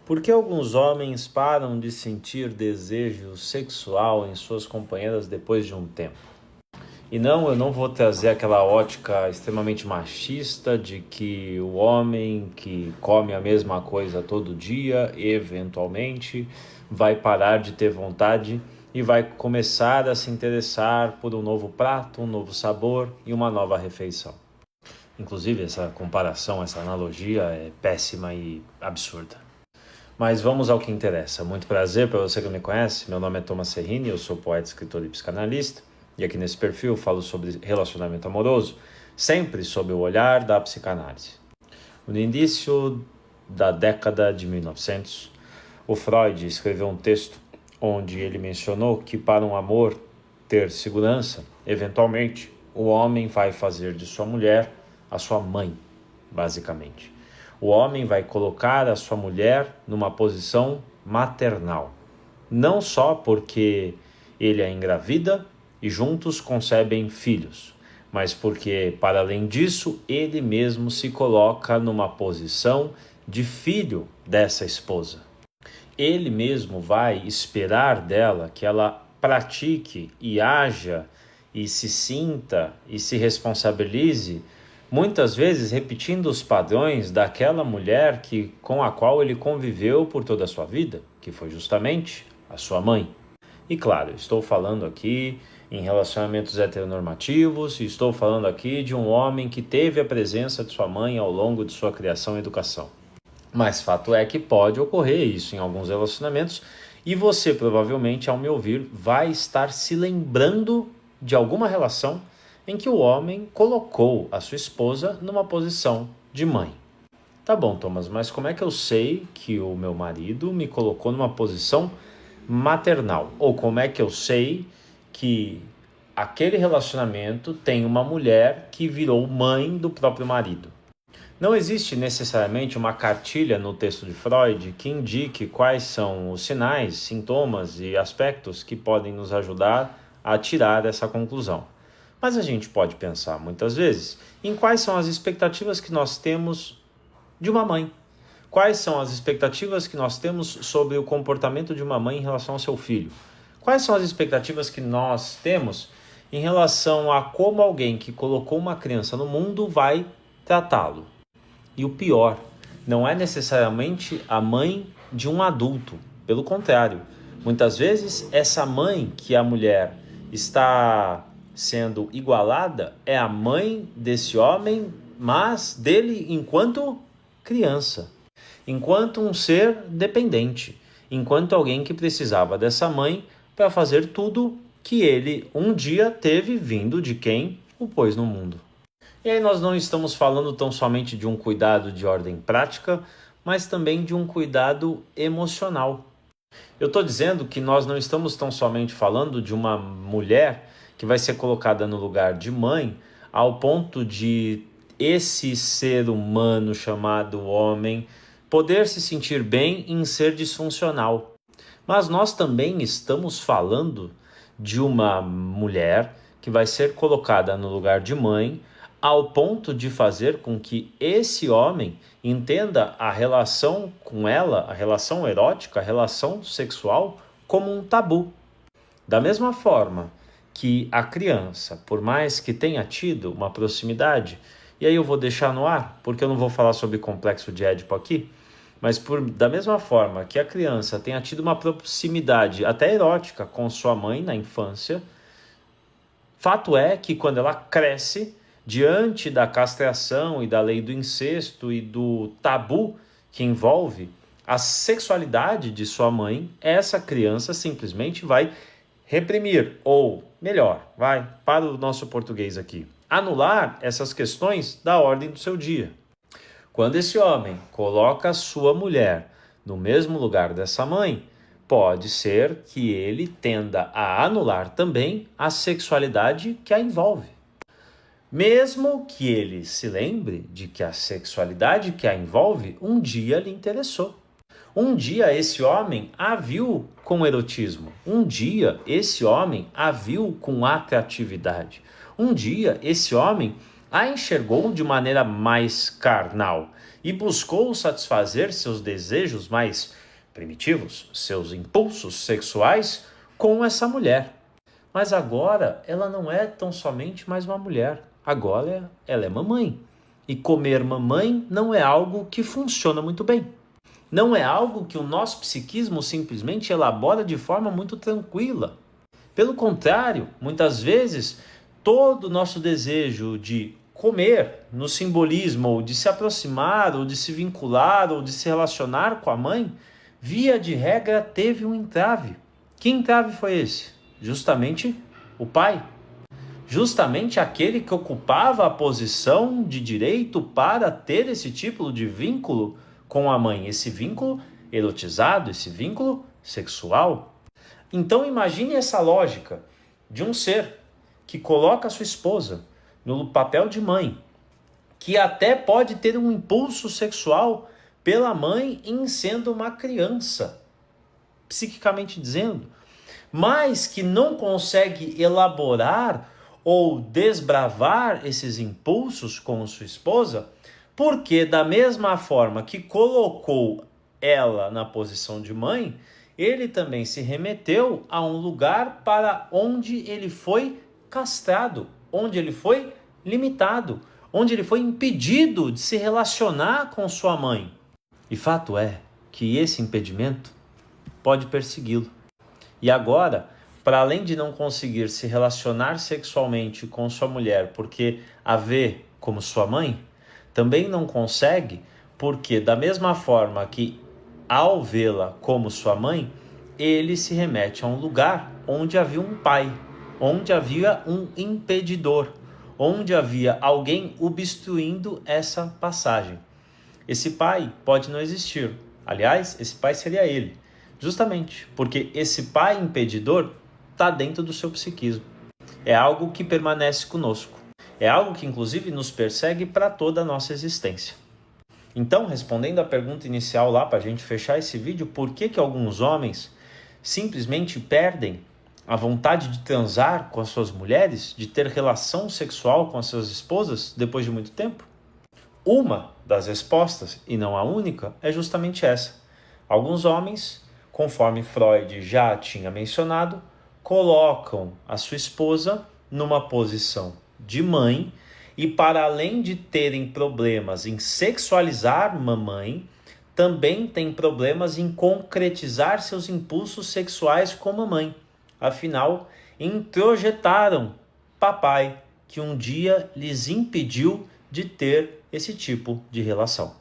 Por que alguns homens param de sentir desejo sexual em suas companheiras depois de um tempo? E não, eu não vou trazer aquela ótica extremamente machista de que o homem que come a mesma coisa todo dia, eventualmente, vai parar de ter vontade e vai começar a se interessar por um novo prato, um novo sabor e uma nova refeição. Inclusive, essa comparação, essa analogia é péssima e absurda. Mas vamos ao que interessa. Muito prazer para você que não me conhece. Meu nome é Thomas Serrini, eu sou poeta, escritor e psicanalista. E aqui nesse perfil eu falo sobre relacionamento amoroso, sempre sob o olhar da psicanálise. No início da década de 1900, o Freud escreveu um texto onde ele mencionou que para um amor ter segurança, eventualmente, o homem vai fazer de sua mulher a sua mãe, basicamente. O homem vai colocar a sua mulher numa posição maternal. Não só porque ele a engravida e juntos concebem filhos, mas porque, para além disso, ele mesmo se coloca numa posição de filho dessa esposa. Ele mesmo vai esperar dela que ela pratique e haja e se sinta e se responsabilize, muitas vezes repetindo os padrões daquela mulher com a qual ele conviveu por toda a sua vida, que foi justamente a sua mãe. E claro, estou falando aqui em relacionamentos heteronormativos, e estou falando aqui de um homem que teve a presença de sua mãe ao longo de sua criação e educação. Mas fato é que pode ocorrer isso em alguns relacionamentos, e você provavelmente, ao me ouvir, vai estar se lembrando de alguma relação em que o homem colocou a sua esposa numa posição de mãe. Tá bom, Thomas, mas como é que eu sei que o meu marido me colocou numa posição maternal? Ou como é que eu sei que aquele relacionamento tem uma mulher que virou mãe do próprio marido? Não existe necessariamente uma cartilha no texto de Freud que indique quais são os sinais, sintomas e aspectos que podem nos ajudar a tirar essa conclusão. Mas a gente pode pensar muitas vezes em quais são as expectativas que nós temos de uma mãe. Quais são as expectativas que nós temos sobre o comportamento de uma mãe em relação ao seu filho? Quais são as expectativas que nós temos em relação a como alguém que colocou uma criança no mundo vai tratá-lo? E o pior, não é necessariamente a mãe de um adulto. Pelo contrário, muitas vezes essa mãe que a mulher está sendo igualada é a mãe desse homem, mas dele enquanto criança, enquanto um ser dependente, enquanto alguém que precisava dessa mãe para fazer tudo que ele um dia teve vindo de quem o pôs no mundo. E aí nós não estamos falando tão somente de um cuidado de ordem prática, mas também de um cuidado emocional. Eu estou dizendo que nós não estamos tão somente falando de uma mulher que vai ser colocada no lugar de mãe, ao ponto de esse ser humano chamado homem poder se sentir bem em ser disfuncional. Mas nós também estamos falando de uma mulher que vai ser colocada no lugar de mãe, ao ponto de fazer com que esse homem entenda a relação com ela, a relação erótica, a relação sexual, como um tabu. Da mesma forma que a criança, por mais que tenha tido uma proximidade, e aí eu vou deixar no ar, porque eu não vou falar sobre complexo de Édipo aqui, mas da mesma forma que a criança tenha tido uma proximidade até erótica com sua mãe na infância, fato é que quando ela cresce, diante da castração e da lei do incesto e do tabu que envolve a sexualidade de sua mãe, essa criança simplesmente vai reprimir, ou melhor, vai, para o nosso português aqui, anular essas questões da ordem do seu dia. Quando esse homem coloca a sua mulher no mesmo lugar dessa mãe, pode ser que ele tenda a anular também a sexualidade que a envolve. Mesmo que ele se lembre de que a sexualidade que a envolve um dia lhe interessou. Um dia esse homem a viu com erotismo. Um dia esse homem a viu com atratividade. Um dia esse homem a enxergou de maneira mais carnal e buscou satisfazer seus desejos mais primitivos, seus impulsos sexuais com essa mulher. Mas agora ela não é tão somente mais uma mulher, agora ela é mamãe. E comer mamãe não é algo que funciona muito bem. Não é algo que o nosso psiquismo simplesmente elabora de forma muito tranquila. Pelo contrário, muitas vezes, todo o nosso desejo de comer no simbolismo, ou de se aproximar, ou de se vincular, ou de se relacionar com a mãe, via de regra teve um entrave. Que entrave foi esse? Justamente o pai. Justamente aquele que ocupava a posição de direito para ter esse tipo de vínculo com a mãe, esse vínculo erotizado, esse vínculo sexual. Então imagine essa lógica de um ser que coloca a sua esposa no papel de mãe, que até pode ter um impulso sexual pela mãe em sendo uma criança, psiquicamente dizendo, mas que não consegue elaborar ou desbravar esses impulsos com sua esposa, porque da mesma forma que colocou ela na posição de mãe, ele também se remeteu a um lugar para onde ele foi castrado, onde ele foi limitado, onde ele foi impedido de se relacionar com sua mãe. E fato é que esse impedimento pode persegui-lo. E agora, para além de não conseguir se relacionar sexualmente com sua mulher porque a vê como sua mãe, também não consegue porque, da mesma forma que ao vê-la como sua mãe, ele se remete a um lugar onde havia um pai, onde havia um impedidor, onde havia alguém obstruindo essa passagem. Esse pai pode não existir. Aliás, esse pai seria ele. Justamente porque esse pai impedidor está dentro do seu psiquismo. É algo que permanece conosco. É algo que, inclusive, nos persegue para toda a nossa existência. Então, respondendo à pergunta inicial lá, para a gente fechar esse vídeo, por que alguns homens simplesmente perdem a vontade de transar com as suas mulheres, de ter relação sexual com as suas esposas depois de muito tempo? Uma das respostas, e não a única, é justamente essa. Alguns homens, conforme Freud já tinha mencionado, colocam a sua esposa numa posição de mãe e, para além de terem problemas em sexualizar mamãe, também têm problemas em concretizar seus impulsos sexuais com mamãe. Afinal, introjetaram papai, que um dia lhes impediu de ter esse tipo de relação.